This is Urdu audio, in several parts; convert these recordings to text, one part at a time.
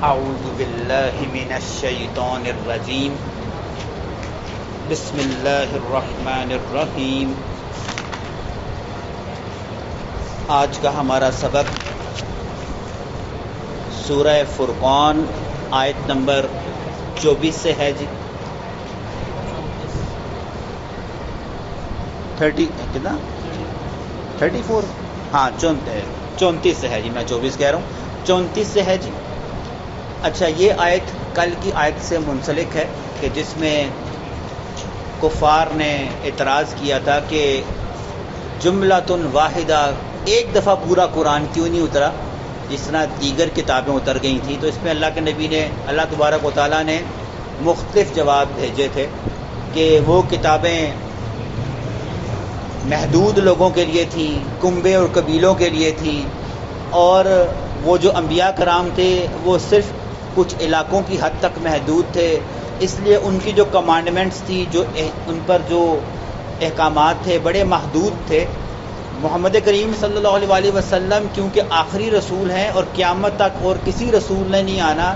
اعوذ باللہ من الشیطان الرجیم بسم اللہ الرحمن الرحیم۔ آج کا ہمارا سبق سورہ فرقان آیت نمبر 24 سے ہے جی 34 ہاں 34 سے ہے جی، میں 24 کہہ رہا ہوں، 34 سے ہے جی۔ اچھا، یہ آیت کل کی آیت سے منسلک ہے کہ جس میں کفار نے اعتراض کیا تھا کہ جملۃ واحدہ، ایک دفعہ پورا قرآن کیوں نہیں اترا جس طرح دیگر کتابیں اتر گئی تھیں۔ تو اس میں اللہ کے نبی نے، اللہ تبارک و تعالیٰ نے مختلف جواب بھیجے تھے کہ وہ کتابیں محدود لوگوں کے لیے تھیں، کنبے اور قبیلوں کے لیے تھیں، اور وہ جو انبیاء کرام تھے وہ صرف کچھ علاقوں کی حد تک محدود تھے، اس لیے ان کی جو کمانڈمنٹس تھی، جو ان پر جو احکامات تھے بڑے محدود تھے۔ محمد کریم صلی اللہ علیہ وسلم کیونکہ آخری رسول ہیں اور قیامت تک اور کسی رسول نے نہیں آنا،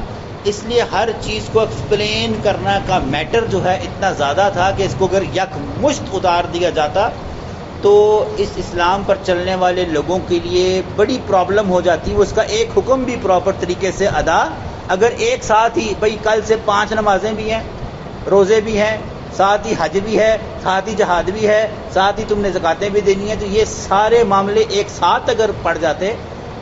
اس لیے ہر چیز کو ایکسپلین کرنا کا میٹر جو ہے اتنا زیادہ تھا کہ اس کو اگر یک مشت اتار دیا جاتا تو اس اسلام پر چلنے والے لوگوں کے لیے بڑی پرابلم ہو جاتی۔ وہ اس کا ایک حکم بھی پراپر طریقے سے ادا، اگر ایک ساتھ ہی بھئی کل سے 5 نمازیں بھی ہیں، روزے بھی ہیں، ساتھ ہی حج بھی ہے، ساتھ ہی جہاد بھی ہے، ساتھ ہی تم نے زکاتیں بھی دینی ہیں، تو یہ سارے معاملے ایک ساتھ اگر پڑ جاتے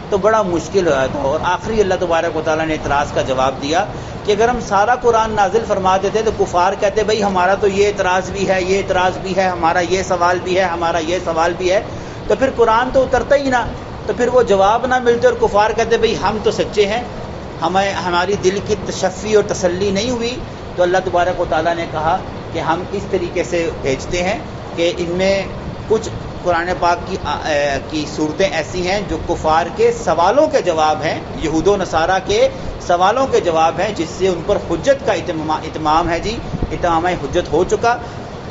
تو بڑا مشکل ہو جاتا۔ اور آخری اللہ تبارک و تعالیٰ نے اعتراض کا جواب دیا کہ اگر ہم سارا قرآن نازل فرما دیتے تو کفار کہتے بھئی ہمارا تو یہ اعتراض بھی ہے، یہ اعتراض بھی ہے، ہمارا یہ سوال بھی ہے، ہمارا یہ سوال بھی ہے، تو پھر قرآن تو اترتا ہی نہ، تو پھر وہ جواب نہ ملتے، اور کفار کہتے بھئی ہم تو سچے ہیں، ہماری دل کی تشفی اور تسلی نہیں ہوئی۔ تو اللہ تبارک و تعالیٰ نے کہا کہ ہم اس طریقے سے بھیجتے ہیں کہ ان میں کچھ قرآن پاک کی صورتیں ایسی ہیں جو کفار کے سوالوں کے جواب ہیں، یہود و نصارہ کے سوالوں کے جواب ہیں، جس سے ان پر حجت کا اتمام ہے جی، اتمام حجت ہو چکا۔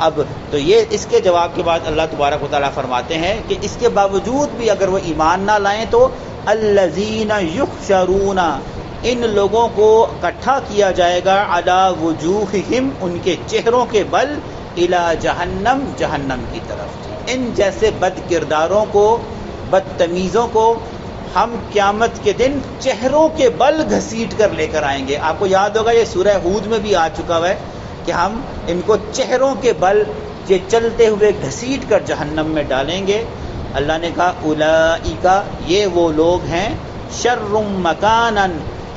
اب تو یہ اس کے جواب کے بعد اللہ تبارک و تعالیٰ فرماتے ہیں کہ اس کے باوجود بھی اگر وہ ایمان نہ لائیں تو الذین یحشرون، ان لوگوں کو اکٹھا کیا جائے گا، علی وجوہہم، ان کے چہروں کے بل، الی جہنم، جہنم کی طرف۔ ان جیسے بد کرداروں کو، بدتمیزوں کو ہم قیامت کے دن چہروں کے بل گھسیٹ کر لے کر آئیں گے۔ آپ کو یاد ہوگا یہ سورہ ہود میں بھی آ چکا ہے کہ ہم ان کو چہروں کے بل یہ چلتے ہوئے گھسیٹ کر جہنم میں ڈالیں گے۔ اللہ نے کہا اولئک، یہ وہ لوگ ہیں، شر مکانا،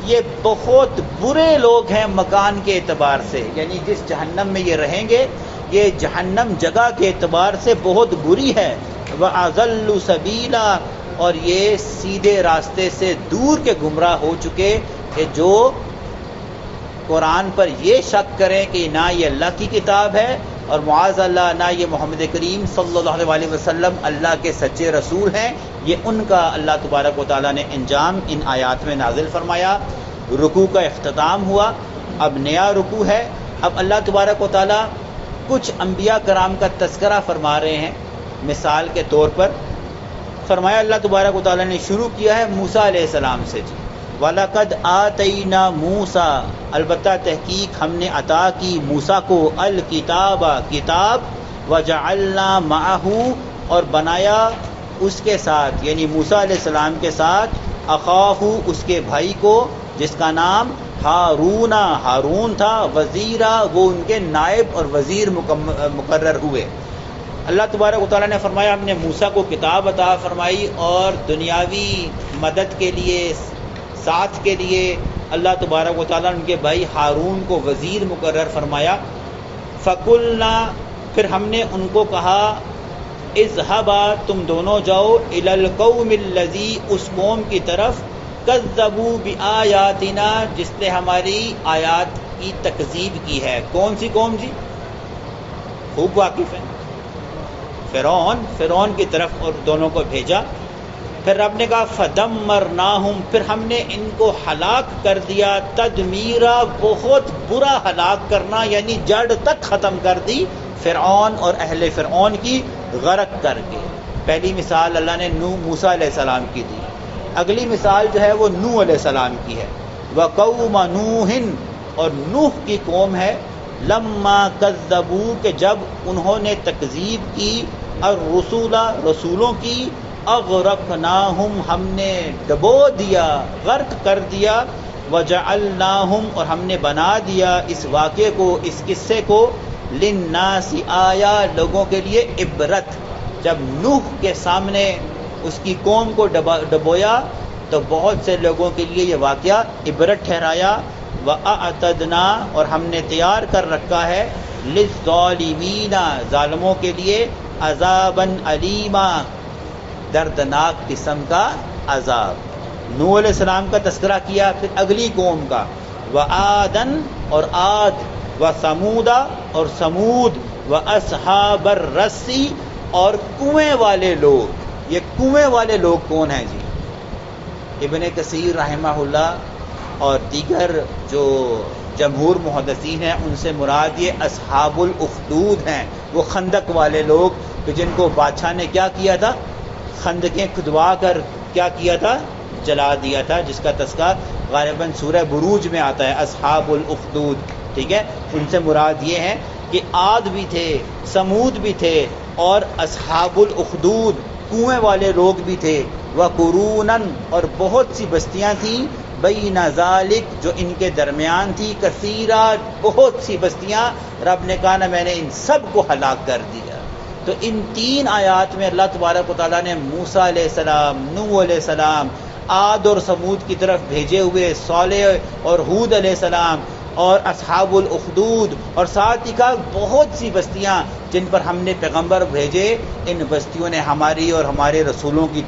یہ بہت برے لوگ ہیں مکان کے اعتبار سے، یعنی جس جہنم میں یہ رہیں گے یہ جہنم جگہ کے اعتبار سے بہت بری ہے، وَأَضَلُّ سَبِيلًا، اور یہ سیدھے راستے سے دور کے گمراہ ہو چکے کہ جو قرآن پر یہ شک کریں کہ نہ یہ اللہ کی کتاب ہے، اور معاذ اللہ نہ یہ محمد کریم صلی اللہ علیہ وسلم اللہ کے سچے رسول ہیں، یہ ان کا اللہ تبارک و تعالیٰ نے انجام ان آیات میں نازل فرمایا۔ رکوع کا اختتام ہوا، اب نیا رکوع ہے۔ اب اللہ تبارک و تعالیٰ کچھ انبیاء کرام کا تذکرہ فرما رہے ہیں۔ مثال کے طور پر فرمایا اللہ تبارک و تعالیٰ نے شروع کیا ہے موسیٰ علیہ السلام سے جی، وَلَقَدْ آتَيْنَا مُوسَىٰ، البتہ تحقیق ہم نے عطا کی موسیٰ کو، الکتاب، کتاب، وَجَعَلْنَا مَعَهُ، اور بنایا اس کے ساتھ، یعنی موسیٰ علیہ السلام کے ساتھ، اخاہ، اس کے بھائی کو، جس کا نام ہارون، ہارون تھا، وزیرا، وہ ان کے نائب اور وزیر مقرر ہوئے۔ اللہ تبارک و تعالیٰ نے فرمایا ہم نے موسیٰ کو کتاب عطا فرمائی، اور دنیاوی مدد کے لیے، ساتھ کے لیے اللہ تبارک و تعالیٰ نے ان کے بھائی ہارون کو وزیر مقرر فرمایا۔ فَقُلْنَا، پھر ہم نے ان کو کہا، اذهبا، تم دونوں جاؤ، الی القوم الذی، اس قوم کی طرف، کذبوا بآیاتنا، جس نے ہماری آیات کی تکذیب کی ہے۔ کون سی قوم جی؟ خوب واقف ہیں، فرعون کی طرف، اور دونوں کو بھیجا۔ پھر رب نے کہا فدمرناہم، پھر ہم نے ان کو ہلاک کر دیا، تدمیرا، بہت برا ہلاک کرنا، یعنی جڑ تک ختم کر دی فرعون اور اہل فرعون کی، غرق کر کے۔ پہلی مثال اللہ نے موسیٰ علیہ السلام کی دی، اگلی مثال جو ہے وہ نوح علیہ السلام کی ہے۔ وقوم نوح، اور نوح کی قوم ہے، لما کذبوا، کہ جب انہوں نے تکذیب کی، الرسول، رسولوں کی، اغرقناہم، ہم نے ڈبو دیا، غرق کر دیا، وجعلناہم، اور ہم نے بنا دیا اس واقعے کو، اس قصے کو، للناس آیا، لوگوں کے لیے عبرت۔ جب نوح کے سامنے اس کی قوم کو ڈبویا تو بہت سے لوگوں کے لیے یہ واقعہ عبرت ٹھہرایا۔ وَأَعْتَدْنَا، اور ہم نے تیار کر رکھا ہے، لِلظَّالِمِينَ، ظالموں کے لیے، عذابًا علیما، دردناک قسم کا عذاب۔ نوح علیہ السلام کا تذکرہ کیا، پھر اگلی قوم کا، وعادن، اور عاد، وثمود، اور سمود، واصحاب الرس، اور کنویں والے لوگ۔ یہ کنویں والے لوگ کون ہیں جی؟ ابن کثیر رحمہ اللہ اور دیگر جو جمہور محدثین ہیں ان سے مراد یہ اصحاب الاخدود ہیں، وہ خندق والے لوگ کہ جن کو بادشاہ نے کیا کیا تھا، خندقیں کھدوا کر کیا کیا تھا، جلا دیا تھا، جس کا تذکرہ غالباً سورہ بروج میں آتا ہے، اصحاب الاخدود، ٹھیک ہے۔ ان سے مراد یہ ہے کہ عاد بھی تھے، سمود بھی تھے، اور اصحاب الاخدود کنویں والے لوگ بھی تھے، وقرونن، اور بہت سی بستیاں تھیں، بین ذالک، جو ان کے درمیان تھی، کثیرہ، بہت سی بستیاں، رب نے کہا نا میں نے ان سب کو ہلاک کر دیا۔ تو ان تین آیات میں اللہ تبارک و تعالیٰ نے موسیٰ علیہ السلام، نوح علیہ السلام، عاد اور سمود کی طرف بھیجے ہوئے صالح اور ہود علیہ السلام، اور اصحاب الاخدود، اور ساتھ ہی کہا بہت سی بستیاں جن پر ہم نے پیغمبر بھیجے، ان بستیوں نے ہماری اور ہمارے رسولوں کی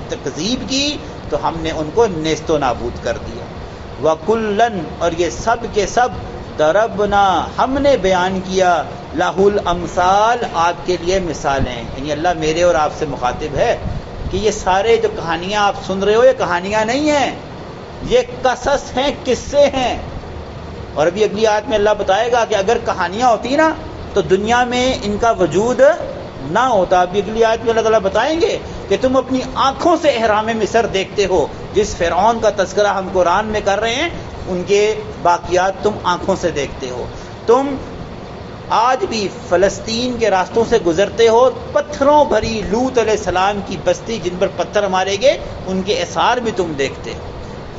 تکذیب کی تو ہم نے ان کو نیست و نابود کر دیا۔ وَكُلًّا، اور یہ سب کے سب، ضربنا، ہم نے بیان کیا، لَهُ الْأَمْثَالَ، آپ کے لیے مثالیں، یعنی اللہ میرے اور آپ سے مخاطب ہے کہ یہ سارے جو کہانیاں آپ سن رہے ہو یہ کہانیاں نہیں ہیں، یہ قصص ہیں، قصے ہیں۔ اور ابھی اگلی آیت میں اللہ بتائے گا کہ اگر کہانیاں ہوتی نا تو دنیا میں ان کا وجود نہ ہوتا۔ ابھی اگلی آیت میں اللہ تعالیٰ بتائیں گے کہ تم اپنی آنکھوں سے احرام مصر دیکھتے ہو، جس فرعون کا تذکرہ ہم قرآن میں کر رہے ہیں ان کے باقیات تم آنکھوں سے دیکھتے ہو۔ تم آج بھی فلسطین کے راستوں سے گزرتے ہو، پتھروں بھری لوط علیہ السلام کی بستی جن پر پتھر مارے گئے ان کے آثار بھی تم دیکھتے ہو،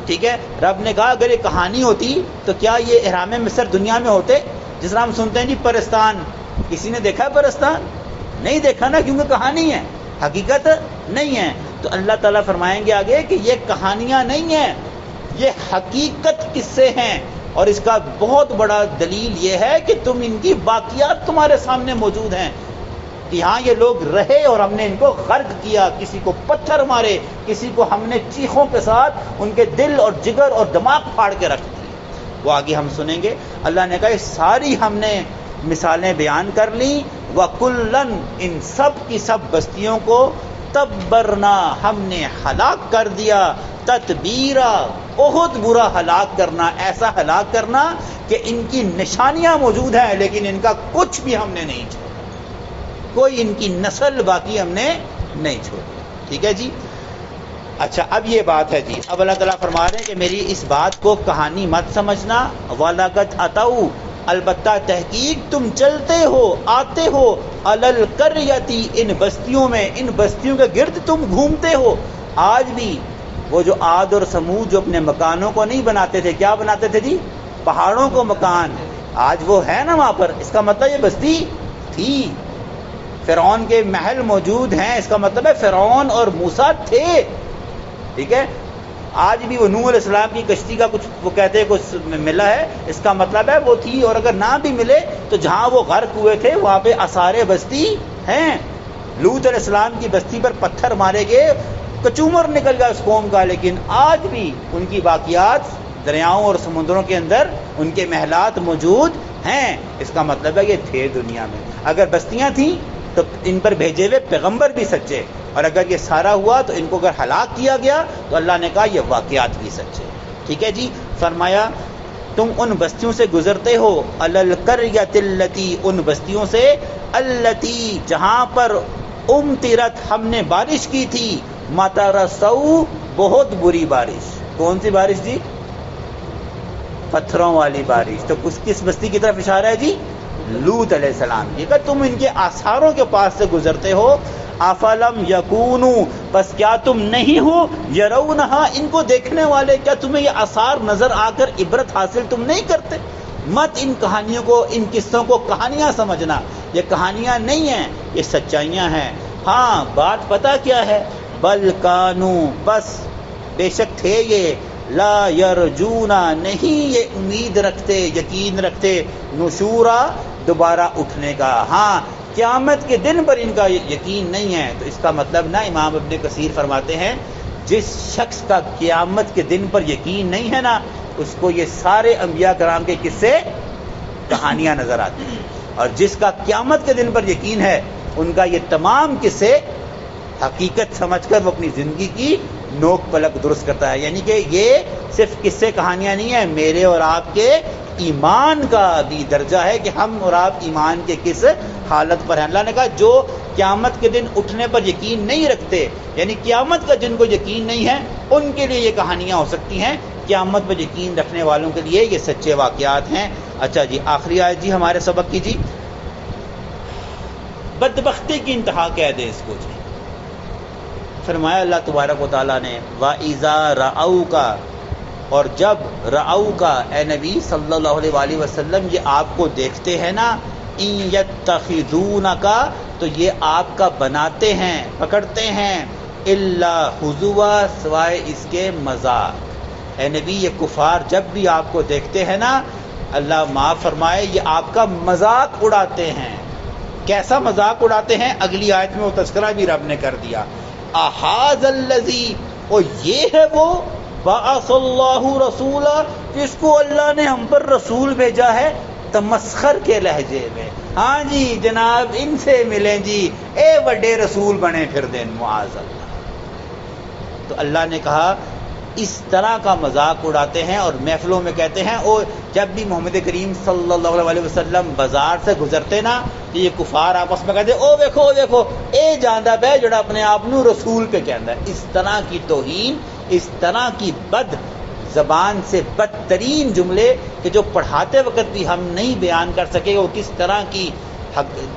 ٹھیک ہے۔ رب نے کہا اگر یہ کہانی ہوتی تو کیا یہ احرام مصر دنیا میں ہوتے؟ جس طرح ہم سنتے ہیں جی پرستان، کسی نے دیکھا ہے پرستان؟ نہیں دیکھا نا، کیونکہ کہانی ہے، حقیقت نہیں ہے۔ تو اللہ تعالیٰ فرمائیں گے آگے کہ یہ کہانیاں نہیں ہیں، یہ حقیقت قصے ہیں، اور اس کا بہت بڑا دلیل یہ ہے کہ تم ان کی باقیات تمہارے سامنے موجود ہیں کہ ہاں یہ لوگ رہے اور ہم نے ان کو غرق کیا، کسی کو پتھر مارے، کسی کو ہم نے چیخوں کے ساتھ ان کے دل اور جگر اور دماغ پھاڑ کے رکھ دیے۔ وہ آگے ہم سنیں گے۔ اللہ نے کہا یہ ساری ہم نے مثالیں بیان کر لیں، وَكُلًّا، ان سب کی سب بستیوں کو، تبرنا، ہم نے ہلاک کر دیا، تتبیرا، بہت برا ہلاک کرنا، ایسا ہلاک کرنا کہ ان کی نشانیاں موجود ہیں لیکن ان کا کچھ بھی ہم نے نہیں چھوڑا، کوئی ان کی نسل باقی ہم نے نہیں چھوڑی، ٹھیک ہے جی۔ اچھا اب یہ بات ہے جی، اب اللہ تعالیٰ فرما رہے ہیں کہ میری اس بات کو کہانی مت سمجھنا، وَلَقَدْ أَتَوْا، البتہ تحقیق تم چلتے ہو، آتے ہو، عَلَى الْقَرْيَةِ، ان بستیوں میں، ان بستیوں کے گرد تم گھومتے ہو۔ آج بھی وہ جو عاد اور سمود جو اپنے مکانوں کو نہیں بناتے تھے، کیا بناتے تھے جی؟ پہاڑوں کو مکان، آج وہ ہے نا وہاں پر، اس کا مطلب یہ بستی تھی۔ فرعون کے محل موجود ہیں، اس کا مطلب ہے فرعون اور موسیٰ تھے، ٹھیک ہے۔ آج بھی وہ نوح علیہ السلام کی کشتی کا کچھ وہ کہتے ہیں کچھ ملا ہے، اس کا مطلب ہے وہ تھی، اور اگر نہ بھی ملے تو جہاں وہ غرق ہوئے تھے وہاں پہ آثار بستی ہیں۔ لوط علیہ السلام کی بستی پر پتھر مارے گئے، کچومر نکل گیا اس قوم کا، لیکن آج بھی ان کی باقیات دریاؤں اور سمندروں کے اندر ان کے محلات موجود ہیں۔ اس کا مطلب ہے یہ تھے دنیا میں، اگر بستیاں تھیں تو ان پر بھیجے ہوئے پیغمبر بھی سچے، اور اگر یہ سارا ہوا تو ان کو اگر ہلاک کیا گیا تو اللہ نے کہا یہ واقعات بھی سچے، ٹھیک ہے جی۔ فرمایا تم ان بستیوں سے گزرتے ہو، علی القریۃ التی، ان بستیوں سے، التی، جہاں پر امطرت، ہم نے بارش کی تھی، مطر سو، بہت بری بارش۔ کون سی بارش جی؟ پتھروں والی بارش. تو کس بستی کی طرف اشارہ ہے جی؟ لوط علیہ السلام. یہ کہ تم ان کے آثاروں کے پاس سے گزرتے ہو. افلم یکونو، بس کیا تم نہیں ہو یرونہا، ان کو دیکھنے والے؟ کیا تمہیں یہ آثار نظر آ کر عبرت حاصل تم نہیں کرتے؟ مت ان کہانیوں کو، ان قصوں کو کہانیاں سمجھنا. یہ کہانیاں نہیں ہیں، یہ سچائیاں ہیں. ہاں بات پتہ کیا ہے؟ بل کانو، بس بے شک تھے یہ، لا یرجونا، نہیں یہ امید رکھتے، یقین رکھتے، نشورا، دوبارہ اٹھنے کا. ہاں قیامت کے دن پر ان کا یقین نہیں ہے. تو اس کا مطلب نا، امام ابن کثیر فرماتے ہیں جس شخص کا قیامت کے دن پر یقین نہیں ہے نا، اس کو یہ سارے انبیاء کرام کے قصے کہانیاں نظر آتی ہیں. اور جس کا قیامت کے دن پر یقین ہے، ان کا یہ تمام قصے حقیقت سمجھ کر وہ اپنی زندگی کی نوک پلک درست کرتا ہے. یعنی کہ یہ صرف قصے کہانیاں نہیں ہیں، میرے اور آپ کے ایمان کا بھی درجہ ہے کہ ہم اور آپ ایمان کے کس حالت پر ہیں. اللہ نے کہا جو قیامت کے دن اٹھنے پر یقین نہیں رکھتے، یعنی قیامت کا جن کو یقین نہیں ہے، ان کے لیے یہ کہانیاں ہو سکتی ہیں. قیامت پر یقین رکھنے والوں کے لیے یہ سچے واقعات ہیں. اچھا جی، آخری آیت جی ہمارے سبق کی جی. بدبختی کی انتہا کہہ دیں اس کو جی. فرمایا اللہ تبارک و تعالیٰ نے وَإِذَا رَأَوْكَ، اور جب رَأَوْكَ اے نبی صلی اللہ علیہ وآلہ وسلم یہ آپ کو دیکھتے ہیں نا، إِن يَتَّخِذُونَكَ، تو یہ آپ کا بناتے ہیں، پکڑتے ہیں، إِلَّا حُزُوًا، سوائے اس کے مذاق. اے نبی یہ کفار جب بھی آپ کو دیکھتے ہیں نا، اللہ معاف فرمائے، یہ آپ کا مذاق اڑاتے ہیں. کیسا مذاق اڑاتے ہیں؟ اگلی آیت میں وہ تذکرہ بھی رب نے کر دیا. احاذ الذی، اور یہ ہے وہ، بعث اللہ رسولا، جس کو اللہ نے ہم پر رسول بھیجا ہے، تمسخر کے لہجے میں. ہاں جی جناب، ان سے ملیں جی، اے بڑے رسول بنے پھر دین، معاذ اللہ. تو اللہ نے کہا اس طرح کا مذاق اڑاتے ہیں اور محفلوں میں کہتے ہیں. اور جب بھی محمد کریم صلی اللہ علیہ وسلم بازار سے گزرتے نا، یہ کفار آپس میں کہتے او دیکھو او دیکھو، اے جاندہ بے جڑا اپنے آپ نو رسول پہ کہندا ہے. اس طرح کی توہین، اس طرح کی بد زبان سے بدترین جملے کہ جو پڑھاتے وقت بھی ہم نہیں بیان کر سکے وہ کس طرح کی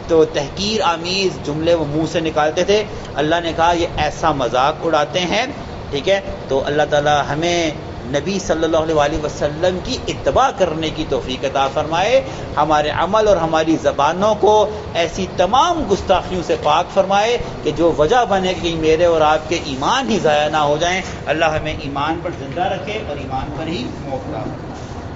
تو تحقیر آمیز جملے وہ منہ سے نکالتے تھے. اللہ نے کہا یہ ایسا مذاق اڑاتے ہیں. ٹھیک ہے، تو اللہ تعالی ہمیں نبی صلی اللہ علیہ وآلہ وسلم کی اتباع کرنے کی توفیق عطا فرمائے، ہمارے عمل اور ہماری زبانوں کو ایسی تمام گستاخیوں سے پاک فرمائے کہ جو وجہ بنے کہ میرے اور آپ کے ایمان ہی ضائع نہ ہو جائیں. اللہ ہمیں ایمان پر زندہ رکھے اور ایمان پر ہی موت عطا فرمائے.